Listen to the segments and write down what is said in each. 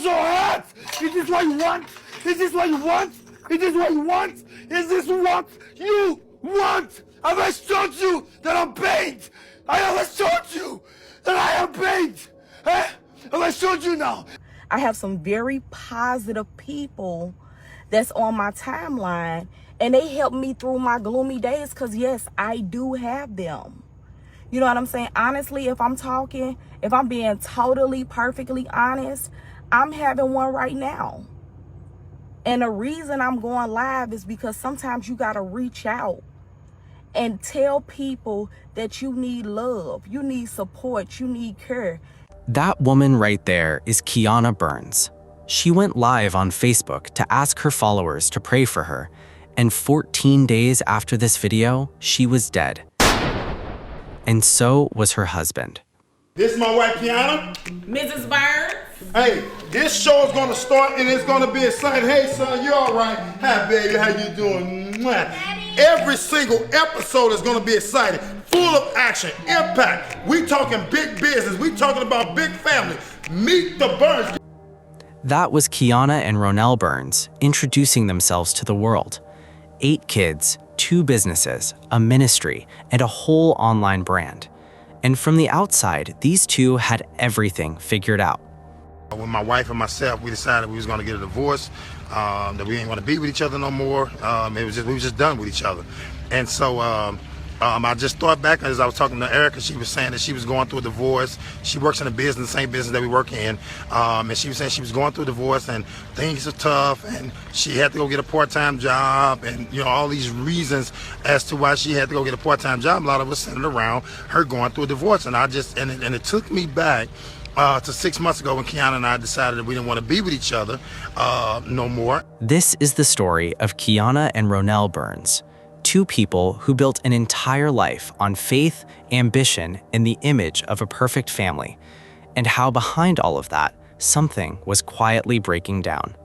so hot? Is this what you want? Is this what you want? Is this what you want? Is this what you want? Have I showed you that I'm paid? I have showed you that I am paid. Eh? Have I showed you now? I have some very positive people that's on my timeline, and they help me through my gloomy days, because yes, I do have them. You know what I'm saying? Honestly, if I'm being totally, perfectly honest, I'm having one right now. And the reason I'm going live is because sometimes you got to reach out and tell people that you need love, you need support, you need care. That woman right there is Kiana Burns. She went live on Facebook to ask her followers to pray for her, and 14 days after this video, she was dead. And so was her husband. This is my wife, Kiana. Mrs. Burns? Hey, this show is gonna start and it's gonna be exciting. Hey, son, you all right? Hi, baby, how you doing? Mwah. Every single episode is gonna be exciting, full of action, impact. We talking big business. We talking about big family. Meet the Burns. That was Kiana and Ronell Burns introducing themselves to the world. 8 kids, 2 businesses, a ministry, and a whole online brand. And from the outside, these two had everything figured out. When my wife and myself, we decided we was gonna get a divorce, that we ain't gonna be with each other no more. We was just done with each other. And so I just thought back as I was talking to Erica. She was saying that she was going through a divorce. She works in a business, the same business that we work in. And she was saying she was going through a divorce and things are tough, and she had to go get a part-time job, and all these reasons as to why she had to go get a part-time job. A lot of us centered around her going through a divorce, and it took me back to 6 months ago when Kiana and I decided that we didn't want to be with each other no more. This is the story of Kiana and Ronell Burns, 2 people who built an entire life on faith, ambition, and the image of a perfect family, and how behind all of that, something was quietly breaking down.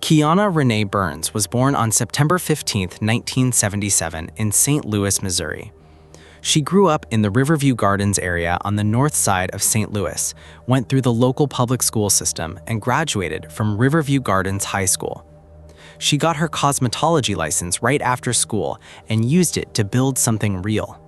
Kiana Renee Burns was born on September 15, 1977 in St. Louis, Missouri. She grew up in the Riverview Gardens area on the north side of St. Louis, went through the local public school system, and graduated from Riverview Gardens High School. She got her cosmetology license right after school and used it to build something real.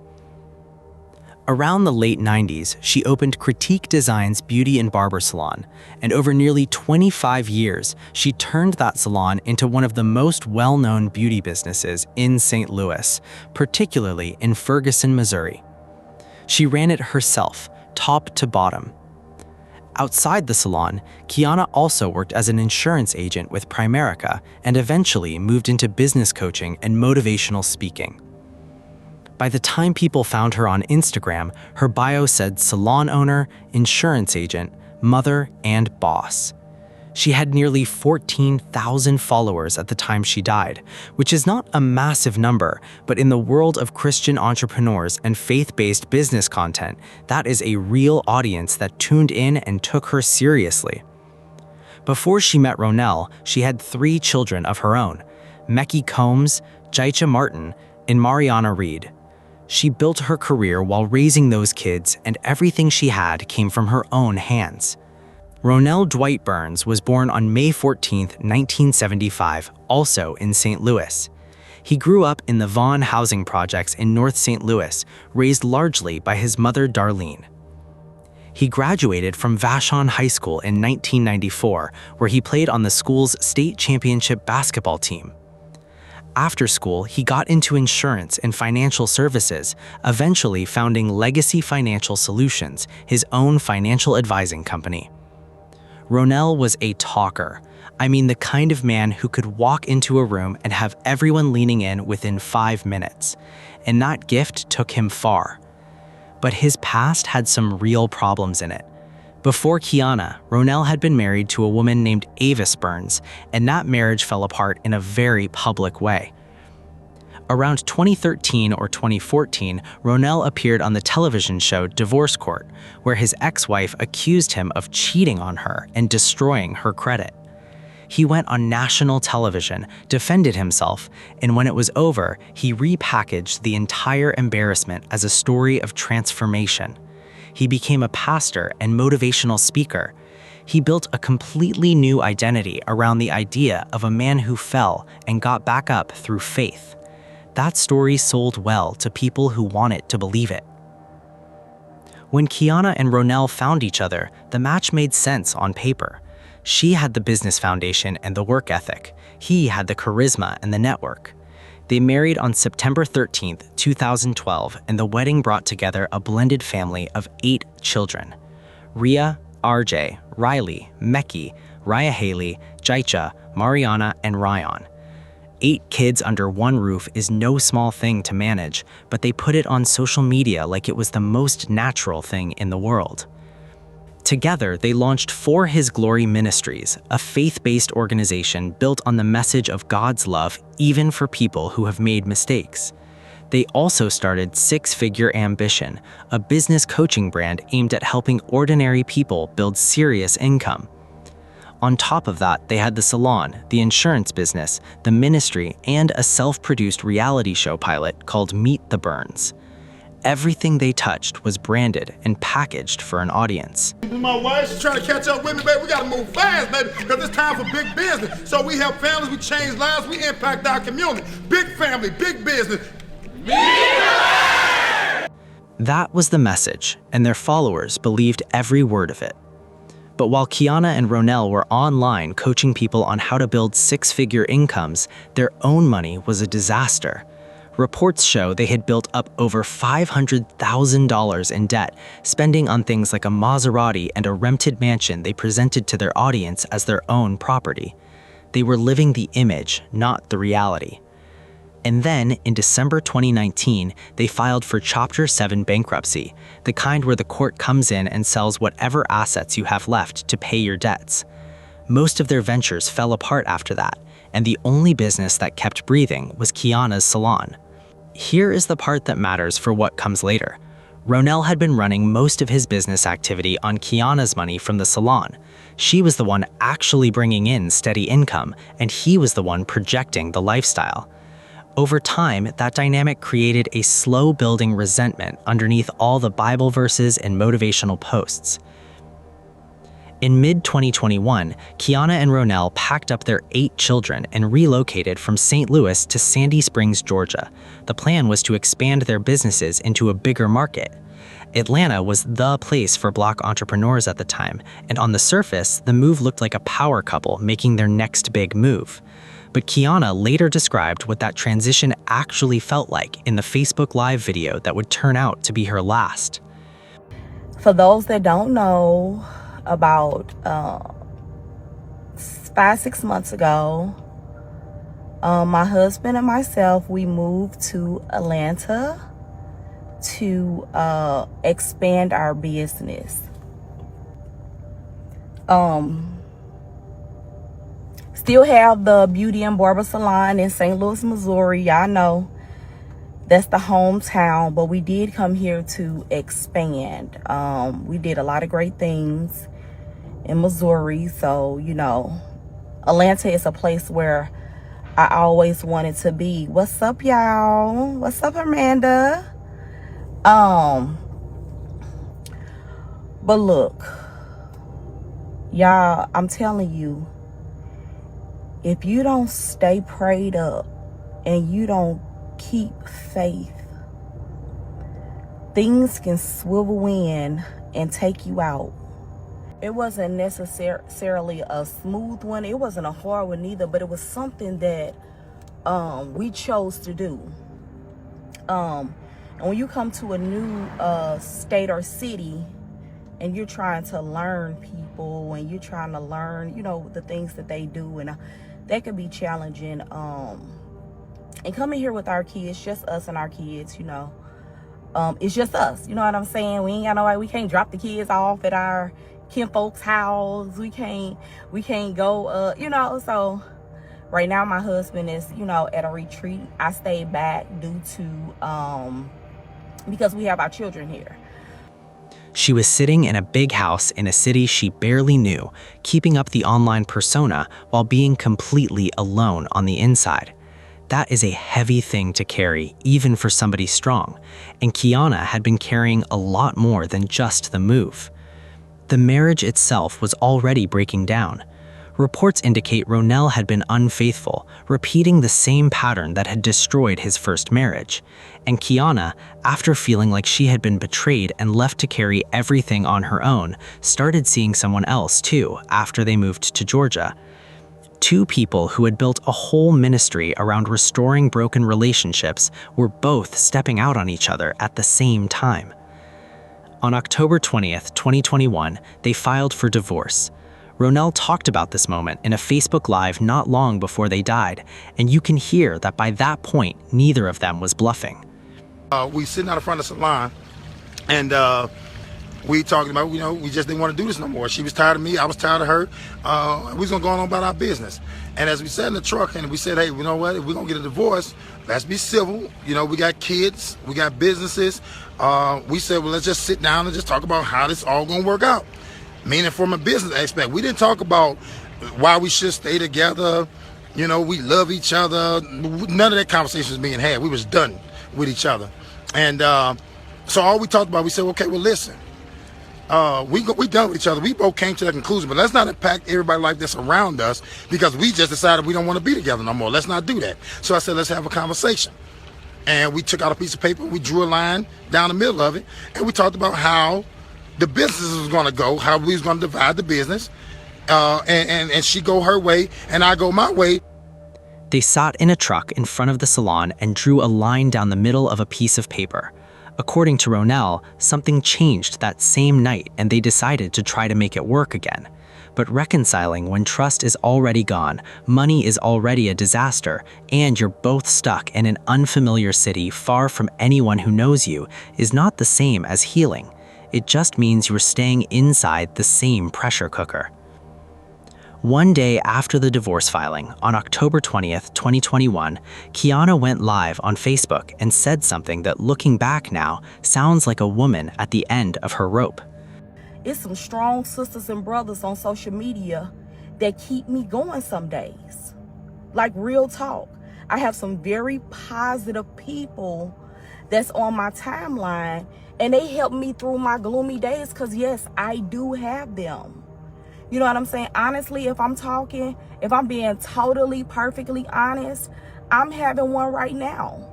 Around the late 90s, she opened Critique Design's beauty and barber salon, and over nearly 25 years, she turned that salon into one of the most well-known beauty businesses in St. Louis, particularly in Ferguson, Missouri. She ran it herself, top to bottom. Outside the salon, Kiana also worked as an insurance agent with Primerica and eventually moved into business coaching and motivational speaking. By the time people found her on Instagram, her bio said salon owner, insurance agent, mother, and boss. She had nearly 14,000 followers at the time she died, which is not a massive number, but in the world of Christian entrepreneurs and faith-based business content, that is a real audience that tuned in and took her seriously. Before she met Ronell, she had 3 children of her own, Mecky Combs, Jaicha Martin, and Mariana Reed. She built her career while raising those kids, and everything she had came from her own hands. Ronell Dwight Burns was born on May 14, 1975, also in St. Louis. He grew up in the Vaughn housing projects in North St. Louis, raised largely by his mother Darlene. He graduated from Vashon High School in 1994, where he played on the school's state championship basketball team. After school, he got into insurance and financial services, eventually founding Legacy Financial Solutions, his own financial advising company. Ronell was a talker. I mean, the kind of man who could walk into a room and have everyone leaning in within 5 minutes. And that gift took him far. But his past had some real problems in it. Before Kiana, Ronell had been married to a woman named Avis Burns, and that marriage fell apart in a very public way. Around 2013 or 2014, Ronell appeared on the television show Divorce Court, where his ex-wife accused him of cheating on her and destroying her credit. He went on national television, defended himself, and when it was over, he repackaged the entire embarrassment as a story of transformation. He became a pastor and motivational speaker. He built a completely new identity around the idea of a man who fell and got back up through faith. That story sold well to people who wanted to believe it. When Kiana and Ronell found each other, the match made sense on paper. She had the business foundation and the work ethic. He had the charisma and the network. They married on September 13, 2012, and the wedding brought together a blended family of 8 children. Ria, RJ, Riley, Meki, Raya Haley, Jaicha, Mariana, and Ryan. 8 kids under one roof is no small thing to manage, but they put it on social media like it was the most natural thing in the world. Together, they launched For His Glory Ministries, a faith-based organization built on the message of God's love even for people who have made mistakes. They also started Six Figure Ambition, a business coaching brand aimed at helping ordinary people build serious income. On top of that, they had the salon, the insurance business, the ministry, and a self-produced reality show pilot called Meet the Burns. Everything they touched was branded and packaged for an audience. My wife's trying to catch up with me, baby. We gotta move fast, baby, because it's time for big business. So we help families, we change lives, we impact our community. Big family, big business. That was the message, and their followers believed every word of it. But while Kiana and Ronell were online coaching people on how to build 6-figure incomes, their own money was a disaster. Reports show they had built up over $500,000 in debt, spending on things like a Maserati and a rented mansion they presented to their audience as their own property. They were living the image, not the reality. And then, in December 2019, they filed for Chapter 7 bankruptcy, the kind where the court comes in and sells whatever assets you have left to pay your debts. Most of their ventures fell apart after that, and the only business that kept breathing was Kiana's salon. Here is the part that matters for what comes later. Ronell had been running most of his business activity on Kiana's money from the salon. She was the one actually bringing in steady income, and he was the one projecting the lifestyle. Over time, that dynamic created a slow-building resentment underneath all the Bible verses and motivational posts. In mid-2021, Kiana and Ronell packed up their 8 children and relocated from St. Louis to Sandy Springs, Georgia. The plan was to expand their businesses into a bigger market. Atlanta was the place for Black entrepreneurs at the time, and on the surface, the move looked like a power couple making their next big move. But Kiana later described what that transition actually felt like in the Facebook Live video that would turn out to be her last. For those that don't know, about 5-6 months ago, my husband and myself, we moved to Atlanta to expand our business. Still have the beauty and barber salon in St. Louis, Missouri. Y'all know that's the hometown, but we did come here to expand. We did a lot of great things in Missouri, so you know, Atlanta is a place where I always wanted to be. What's up, y'all? What's up, Amanda? But look, y'all, I'm telling you, if you don't stay prayed up and you don't keep faith, things can swivel in and take you out. It wasn't necessarily a smooth one. It wasn't a hard one either, but it was something that we chose to do. And when you come to a new state or city and you're trying to learn people and you're trying to learn, you know, the things that they do, and that could be challenging. And coming here with our kids, just us and our kids, you know, it's just us. You know what I'm saying? We ain't got nobody. We can't drop the kids off at our kinfolk's house. We can't go, you know. So right now my husband is, you know, at a retreat. I stayed back due to because we have our children here. She was sitting in a big house in a city she barely knew, keeping up the online persona while being completely alone on the inside. That is a heavy thing to carry, even for somebody strong, and Kiana had been carrying a lot more than just the move. The marriage itself was already breaking down. Reports indicate Ronell had been unfaithful, repeating the same pattern that had destroyed his first marriage. And Kiana, after feeling like she had been betrayed and left to carry everything on her own, started seeing someone else too after they moved to Georgia. Two people who had built a whole ministry around restoring broken relationships were both stepping out on each other at the same time. On October 20th, 2021, they filed for divorce. Ronell talked about this moment in a Facebook Live not long before they died, and you can hear that by that point, neither of them was bluffing. We sitting out in front of the salon, and we talking about, we just didn't want to do this no more. She was tired of me, I was tired of her. We was gonna go on about our business. And as we sat in the truck and we said, hey, you know what, if we're gonna get a divorce, let's be civil. We got kids, we got businesses. We said, well, let's just sit down and just talk about how this all gonna work out. Meaning from a business aspect. We didn't talk about why we should stay together. We love each other. None of that conversation was being had. We was done with each other. And so all we talked about, we said, okay, well, listen, we done with each other. We both came to that conclusion, but let's not impact everybody's life that's around us because we just decided we don't want to be together no more. Let's not do that. So I said, let's have a conversation. And we took out a piece of paper, we drew a line down the middle of it, and we talked about how the business was going to go, how we was going to divide the business, and she go her way and I go my way. They sat in a truck in front of the salon and drew a line down the middle of a piece of paper. According to Ronell, something changed that same night and they decided to try to make it work again. But reconciling when trust is already gone, money is already a disaster, and you're both stuck in an unfamiliar city far from anyone who knows you is not the same as healing. It just means you're staying inside the same pressure cooker. One day after the divorce filing, on October 20th, 2021, Kiana went live on Facebook and said something that, looking back now, sounds like a woman at the end of her rope. It's some strong sisters and brothers on social media that keep me going some days. Like, real talk. I have some very positive people that's on my timeline, and they help me through my gloomy days because, yes, I do have them. You know what I'm saying? Honestly, if I'm being totally, perfectly honest, I'm having one right now.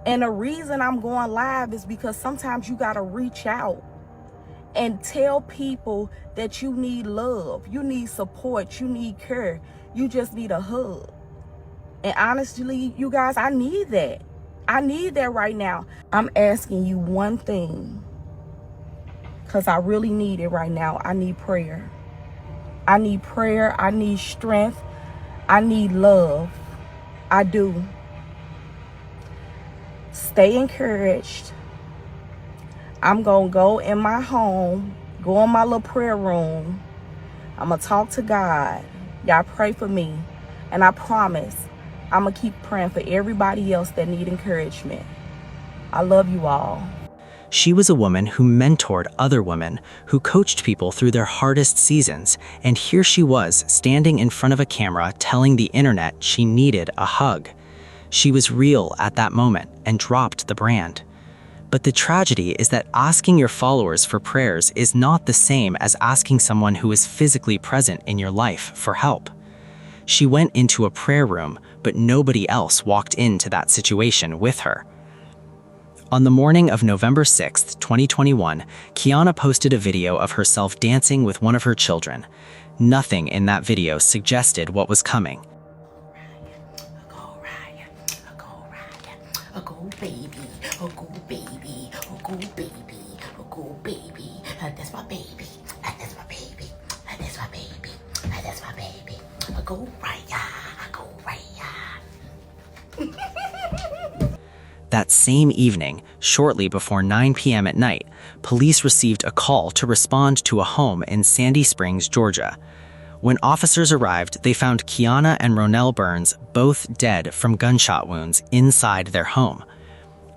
And the reason I'm going live is because sometimes you got to reach out and tell people that you need love, you need support, you need care, you just need a hug. And honestly, you guys, I need that. I need that right now. I'm asking you one thing, because I really need it right now. I need prayer. I need prayer. I need strength. I need love. I do. Stay encouraged. I'm going to go in my home, go in my little prayer room. I'm going to talk to God. Y'all pray for me. And I promise I'm going to keep praying for everybody else that need encouragement. I love you all. She was a woman who mentored other women, who coached people through their hardest seasons, and here she was standing in front of a camera telling the internet she needed a hug. She was real at that moment and dropped the brand. But the tragedy is that asking your followers for prayers is not the same as asking someone who is physically present in your life for help. She went into a prayer room, but nobody else walked into that situation with her. On the morning of November 6th, 2021, Kiana posted a video of herself dancing with one of her children. Nothing in that video suggested what was coming. That's my baby. That's my baby. That's my baby. That's my baby. Go right, go right. That same evening, shortly before 9 p.m. at night, police received a call to respond to a home in Sandy Springs, Georgia. When officers arrived, they found Kiana and Ronell Burns both dead from gunshot wounds inside their home.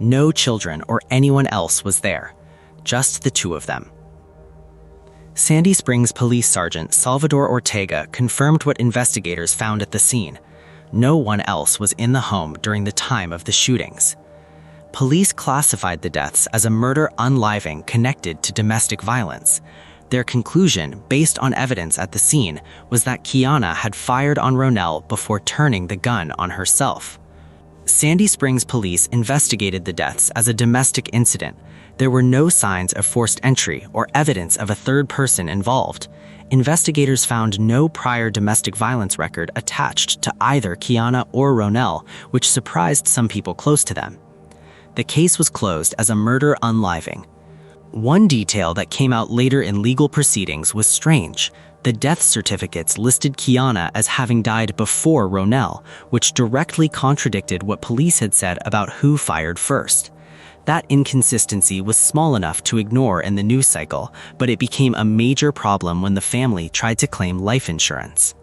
No children or anyone else was there, just the two of them. Sandy Springs Police Sergeant Salvador Ortega confirmed what investigators found at the scene. No one else was in the home during the time of the shootings. Police classified the deaths as a murder unliving connected to domestic violence. Their conclusion, based on evidence at the scene, was that Kiana had fired on Ronell before turning the gun on herself. Sandy Springs police investigated the deaths as a domestic incident. There were no signs of forced entry or evidence of a third person involved. Investigators found no prior domestic violence record attached to either Kiana or Ronell, which surprised some people close to them. The case was closed as a murder unliving. One detail that came out later in legal proceedings was strange. The death certificates listed Kiana as having died before Ronell, which directly contradicted what police had said about who fired first. That inconsistency was small enough to ignore in the news cycle, but it became a major problem when the family tried to claim life insurance.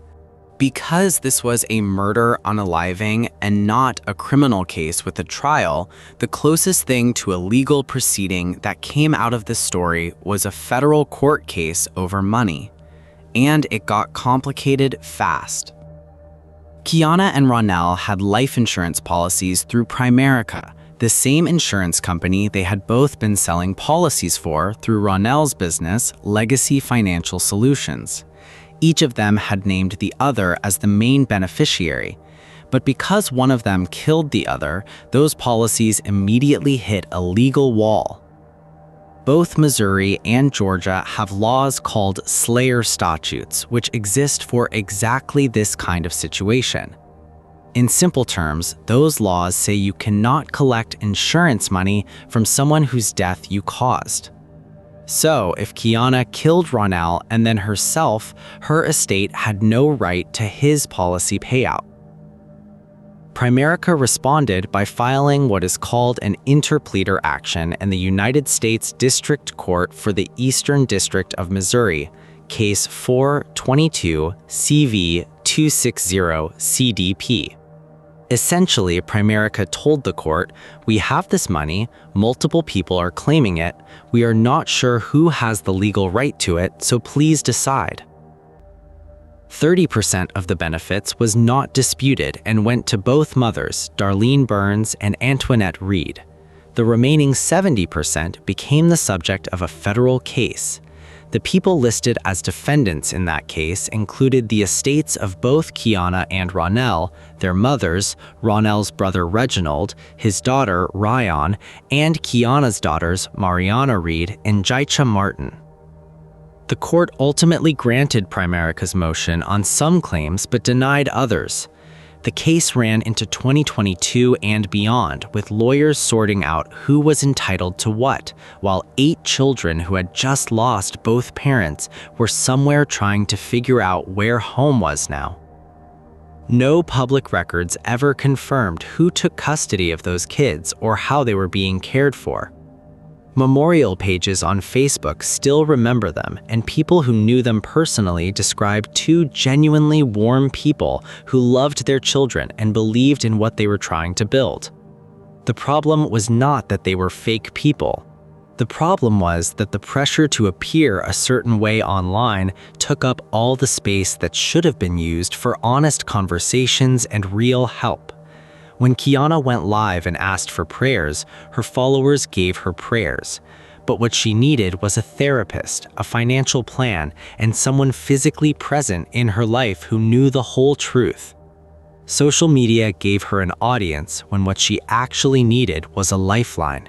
Because this was a murder unaliving and not a criminal case with a trial, the closest thing to a legal proceeding that came out of this story was a federal court case over money. And it got complicated fast. Kiana and Ronell had life insurance policies through Primerica, the same insurance company they had both been selling policies for through Ronell's business, Legacy Financial Solutions. Each of them had named the other as the main beneficiary, but because one of them killed the other, those policies immediately hit a legal wall. Both Missouri and Georgia have laws called Slayer statutes, which exist for exactly this kind of situation. In simple terms, those laws say you cannot collect insurance money from someone whose death you caused. So, if Kiana killed Ronell and then herself, her estate had no right to his policy payout. Primerica responded by filing what is called an interpleader action in the United States District Court for the Eastern District of Missouri, Case 422 CV 260 CDP. Essentially, Primerica told the court, "We have this money, multiple people are claiming it, we are not sure who has the legal right to it, so please decide." 30% of the benefits was not disputed and went to both mothers, Darlene Burns and Antoinette Reed. The remaining 70% became the subject of a federal case. The people listed as defendants in that case included the estates of both Kiana and Ronell, their mothers, Ronell's brother Reginald, his daughter Ryan, and Kiana's daughters Mariana Reed and Jaicha Martin. The court ultimately granted Primerica's motion on some claims but denied others. The case ran into 2022 and beyond, with lawyers sorting out who was entitled to what, while 8 children who had just lost both parents were somewhere trying to figure out where home was now. No public records ever confirmed who took custody of those kids or how they were being cared for. Memorial pages on Facebook still remember them, and people who knew them personally describe 2 genuinely warm people who loved their children and believed in what they were trying to build. The problem was not that they were fake people. The problem was that the pressure to appear a certain way online took up all the space that should have been used for honest conversations and real help. When Kiana went live and asked for prayers, her followers gave her prayers. But what she needed was a therapist, a financial plan, and someone physically present in her life who knew the whole truth. Social media gave her an audience when what she actually needed was a lifeline.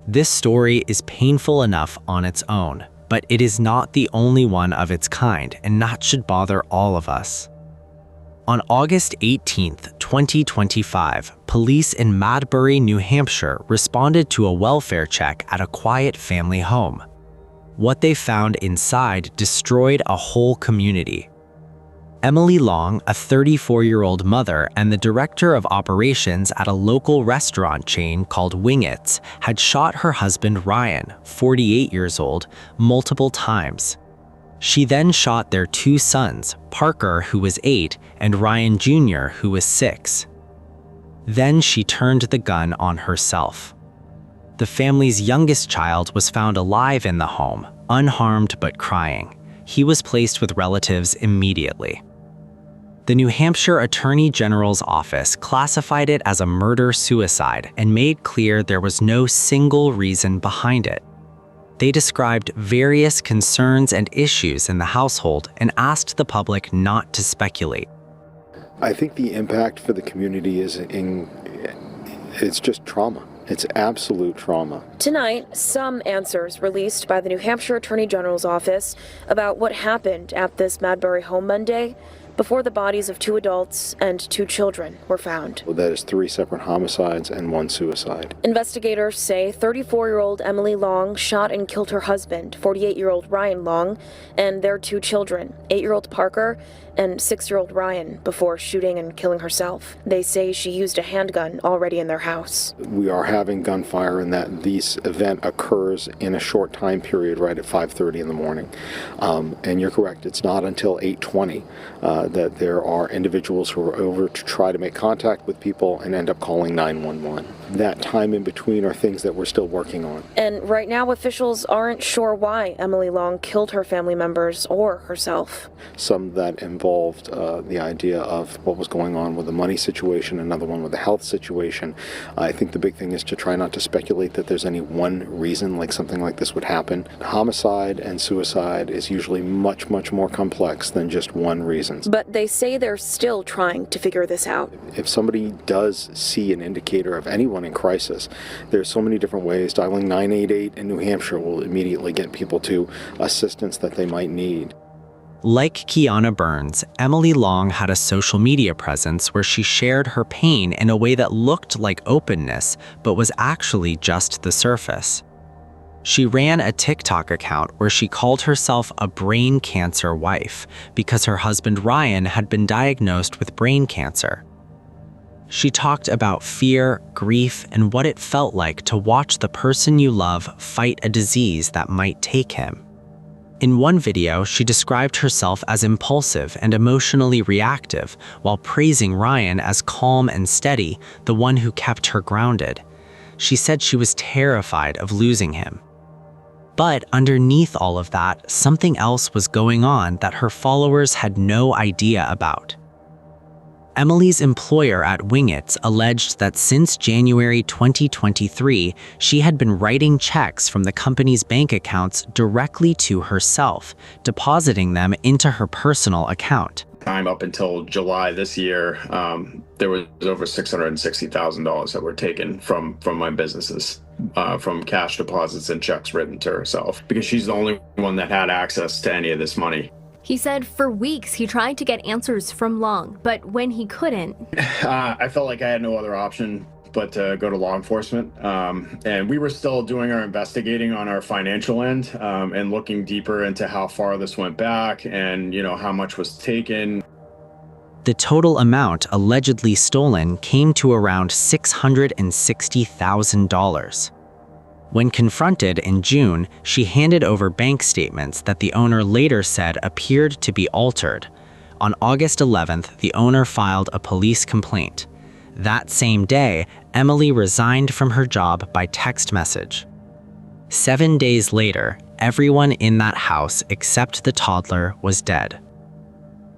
This story is painful enough on its own, but it is not the only one of its kind, and that should bother all of us. On August 18, 2025, police in Madbury, New Hampshire responded to a welfare check at a quiet family home. What they found inside destroyed a whole community. Emily Long, a 34-year-old mother and the director of operations at a local restaurant chain called Wingett's, had shot her husband Ryan, 48 years old, multiple times. She then shot their 2 sons, Parker, who was 8, and Ryan Jr., who was 6. Then she turned the gun on herself. The family's youngest child was found alive in the home, unharmed but crying. He was placed with relatives immediately. The New Hampshire Attorney General's office classified it as a murder-suicide and made clear there was no single reason behind it. They described various concerns and issues in the household and asked the public not to speculate. I think the impact for the community it's just trauma. It's absolute trauma. Tonight, some answers released by the New Hampshire Attorney General's office about what happened at this Madbury home Monday before the bodies of 2 adults and 2 children were found. That is 3 separate homicides and 1 suicide. Investigators say 34-year-old Emily Long shot and killed her husband, 48-year-old Ryan Long, and their 2 children, 8-year-old Parker and 6-year-old Ryan, before shooting and killing herself. They say she used a handgun already in their house. We are having gunfire and that this event occurs in a short time period right at 5:30 in the morning. And you're correct, it's not until 8:20 that there are individuals who are over to try to make contact with people and end up calling 911. That time in between are things that we're still working on. And right now, officials aren't sure why Emily Long killed her family members or herself. Some that involved the idea of what was going on with the money situation, another one with the health situation. I think the big thing is to try not to speculate that there's any one reason like something like this would happen. Homicide and suicide is usually much, much more complex than just one reason. But they say they're still trying to figure this out. If somebody does see an indicator of anyone in crisis, there's so many different ways. Dialing 988 in New Hampshire will immediately get people to assistance that they might need. Like Kiana Burns, Emily Long had a social media presence where she shared her pain in a way that looked like openness, but was actually just the surface. She ran a TikTok account where she called herself a brain cancer wife because her husband Ryan had been diagnosed with brain cancer. She talked about fear, grief, and what it felt like to watch the person you love fight a disease that might take him. In one video, she described herself as impulsive and emotionally reactive, while praising Ryan as calm and steady, the one who kept her grounded. She said she was terrified of losing him. But underneath all of that, something else was going on that her followers had no idea about. Emily's employer at Wingits alleged that since January 2023, she had been writing checks from the company's bank accounts directly to herself, depositing them into her personal account. Time up until July this year, there was over $660,000 that were taken from my businesses, from cash deposits and checks written to herself, because she's the only one that had access to any of this money. He said for weeks he tried to get answers from Long, but when he couldn't... I felt like I had no other option but to go to law enforcement. And we were still doing our investigating on our financial end, and looking deeper into how far this went back and, how much was taken. The total amount allegedly stolen came to around $660,000. When confronted in June, she handed over bank statements that the owner later said appeared to be altered. On August 11th, the owner filed a police complaint. That same day, Emily resigned from her job by text message. 7 days later, everyone in that house except the toddler was dead.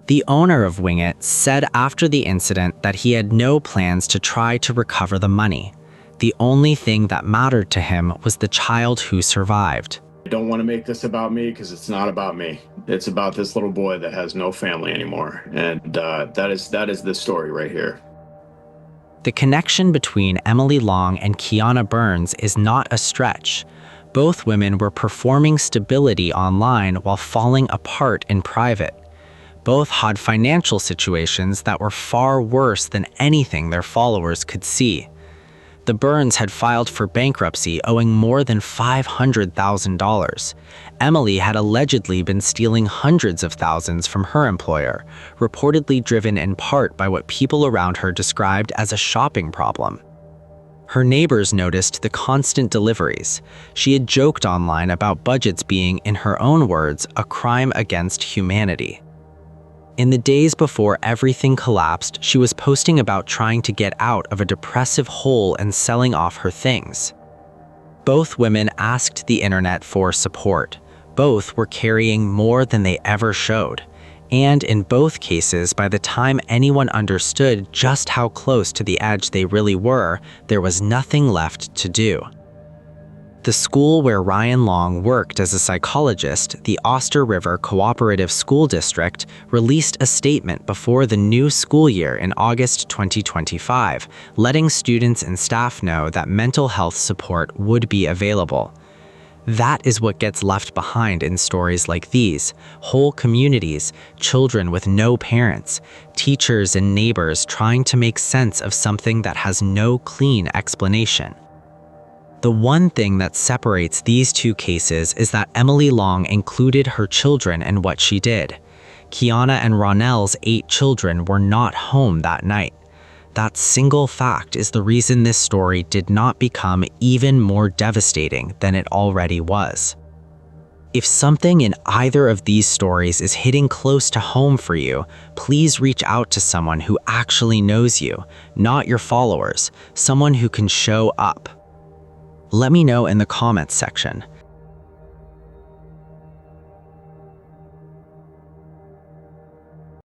The owner of Wingit said after the incident that he had no plans to try to recover the money. The only thing that mattered to him was the child who survived. I don't want to make this about me because it's not about me. It's about this little boy that has no family anymore. And that is the story right here. The connection between Emily Long and Kiana Burns is not a stretch. Both women were performing stability online while falling apart in private. Both had financial situations that were far worse than anything their followers could see. The Burns had filed for bankruptcy, owing more than $500,000. Emily had allegedly been stealing hundreds of thousands from her employer, reportedly driven in part by what people around her described as a shopping problem. Her neighbors noticed the constant deliveries. She had joked online about budgets being, in her own words, a crime against humanity. In the days before everything collapsed, she was posting about trying to get out of a depressive hole and selling off her things. Both women asked the internet for support. Both were carrying more than they ever showed. And in both cases, by the time anyone understood just how close to the edge they really were, there was nothing left to do. The school where Ryan Long worked as a psychologist, the Oster River Cooperative School District, released a statement before the new school year in August 2025, letting students and staff know that mental health support would be available. That is what gets left behind in stories like these: whole communities, children with no parents, teachers and neighbors trying to make sense of something that has no clean explanation. The one thing that separates these two cases is that Emily Long included her children in what she did. Kiana and Ronell's 8 children were not home that night. That single fact is the reason this story did not become even more devastating than it already was. If something in either of these stories is hitting close to home for you, please reach out to someone who actually knows you, not your followers, someone who can show up. Let me know in the comments section.